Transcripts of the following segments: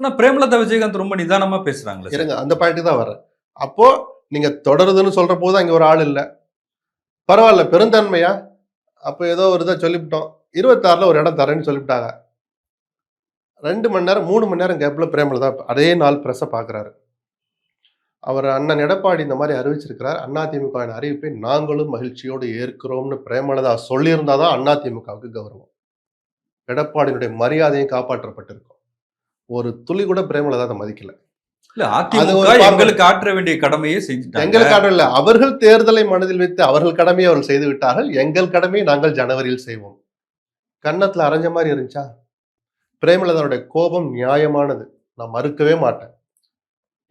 ஆனா பிரேமலதா விஜயகாந்த் ரொம்ப நிதானமா பேசுறாங்களே சார். இருங்க, அந்த பாயிண்ட்டுக்கு தான் வரேன். அப்போ நீங்க தொடருதுன்னு சொல்ற போது அங்க ஒரு ஆள் இல்ல. பரவாயில்ல, பெருந்தன்மையா? அப்ப ஏதோ ஒரு இதை சொல்லிவிட்டோம். 26ல ஒரு இடம் தரேன்னு சொல்லிவிட்டாங்க. 2 மணி நேரம் 3 மணி நேரம் கேப்ல பிரேமலதா அதே நாள் பிரஸ பாக்குறாரு. அவர் அண்ணன் எடப்பாடி இந்த மாதிரி அறிவிச்சிருக்கிறார். அதிமுகவின் அறிவிப்பை நாங்களும் மகிழ்ச்சியோடு ஏற்கிறோம்னு பிரேமலதா சொல்லியிருந்தா தான் அதிமுகவுக்கு கௌரவம். எடப்பாடியினுடைய மரியாதையும் காப்பாற்றப்பட்டிருக்கும். ஒரு துளி கூட பிரேமலதா அதை மதிக்கல. இல்ல, அது அதிமுக ஒரு பார்வை. எங்களுக்கு ஆற்ற வேண்டிய கடமையை செஞ்சுட்டாங்க. எங்களுக்காக இல்ல, அவர்கள் தேர்தலை மனதில் வைத்து அவர்கள் கடமையை அவர்கள் செய்து விட்டார்கள். எங்கள் கடமையை நாங்கள் ஜனவரியில் செய்வோம். கன்னத்துல அரைஞ்ச மாதிரி இருந்துச்சா? பிரேமலதாவுடைய கோபம் நியாயமானது, நான் மறுக்கவே மாட்டேன்.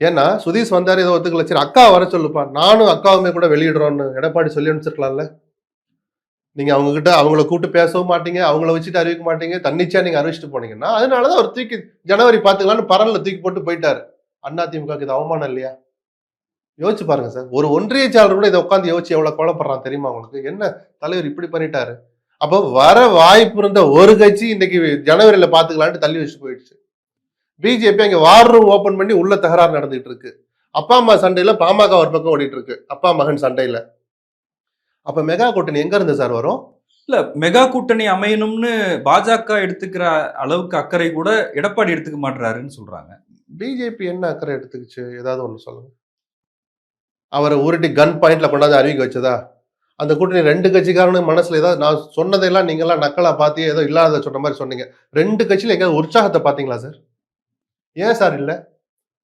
ஏன்னா சுதீஷ் வந்தாரு, ஏதோ ஒத்துக்கல, சரி அக்கா வர சொல்லுப்பா, நானும் அக்காவுமே கூட வெளியிடுறோம்னு எடப்பாடி சொல்லி அனுப்பிச்சிருக்கலாம்ல. நீங்க அவங்க கிட்ட அவங்கள கூப்பிட்டு பேசவும் மாட்டீங்க, அவங்கள வச்சுட்டு அறிவிக்க மாட்டீங்க, தன்னிச்சையா நீங்க அறிவிச்சுட்டு போனீங்கன்னா அதனாலதான் அவர் தூக்கி ஜனவரி பாத்துக்கலாம்னு பரல்ல தூக்கி போட்டு போயிட்டாரு. அதிமுகவுக்கு இது அவமானம் இல்லையா? யோசிச்சு பாருங்க சார். ஒரு ஒன்றிய செயலாளர் கூட இதை உட்காந்து யோசிச்சு எவ்வளவு கொலைப்படுறான் தெரியுமா உங்களுக்கு? என்ன தலைவர் இப்படி பண்ணிட்டாரு? அப்போ வர வாய்ப்பு இருந்த ஒரு கட்சி இன்னைக்கு ஜனவரியில பாத்துக்கலான்ட்டு தள்ளி வச்சு போயிடுச்சு. பிஜேபி அங்க வார் ரூம் ஓபன் பண்ணி உள்ள தகராறு நடந்துட்டு இருக்கு. அப்பா அம்மா சண்டையில பாமக ஒரு பக்கம் ஓடிட்டு இருக்கு, அப்பா மகன் சண்டையில. அப்ப மெகா கூட்டணி எங்க இருந்து சார் வரும்? இல்ல, மெகா கூட்டணி அமையணும்னு பாஜக எடுத்துக்கிற அளவுக்கு அக்கறை கூட எடப்பாடி எடுத்துக்க மாட்டாருன்னு சொல்றாங்க. பிஜேபி என்ன அக்கறை எடுத்துக்கிச்சு? ஏதாவது ஒண்ணு சொல்லுங்க. அவரை உருட்டி கன் பாயிண்ட்ல கொண்டாந்து அறிவிக்க வச்சதா? அந்த கூட்டணி 2 கட்சிக்காரனும் மனசுல ஏதாவது நான் சொன்னதெல்லாம் நீங்க எல்லாம் நக்கலா பாத்தி ஏதோ இல்லாத சொன்ன மாதிரி சொன்னீங்க. 2 கட்சியில எங்க உற்சாகத்தை பாத்தீங்களா சார்? ஏன் சார் இல்ல?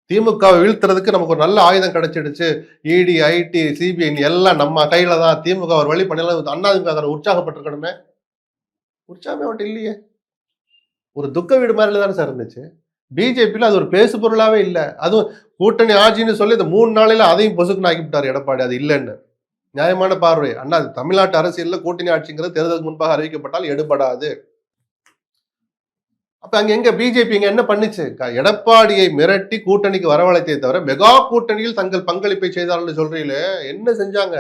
திமுகவை வீழ்த்துறதுக்கு நமக்கு ஒரு நல்ல ஆயுதம் கிடைச்சிடுச்சு. இடி, ஐடி, சிபிஐ எல்லாம் நம்ம கையில தான். திமுக ஒரு வழி பண்ணலாம், அண்ணாதிமுக உற்சாகப்பட்டிருக்கணுமே. உற்சாகமே அவன்கிட்ட இல்லையே. ஒரு துக்க வீடு மாதிரி தானே சார் இருந்துச்சு. பிஜேபியில அது ஒரு பேசு பொருளாவே இல்ல. அதுவும் கூட்டணி ஆட்சின்னு சொல்லி இந்த 3 நாளையில அதையும் பொசுக்குன்னு ஆக்கிவிட்டார் எடப்பாடி. அது இல்லைன்னு. நியாயமான பார்வை. அண்ணா தமிழ்நாட்டு அரசியல்ல கூட்டணி ஆட்சிங்கிறது தேர்தலுக்கு முன்பாக அறிவிக்கப்பட்டால் எடுபடாது. அப்ப அங்க எங்க பிஜேபி இங்க என்ன பண்ணுச்சு? எடப்பாடியை மிரட்டி கூட்டணிக்கு வரவழைத்தே தவிர மெகா கூட்டணியில் தங்கள் பங்களிப்பை செய்தார்கள் சொல்றீங்களே, என்ன செஞ்சாங்க?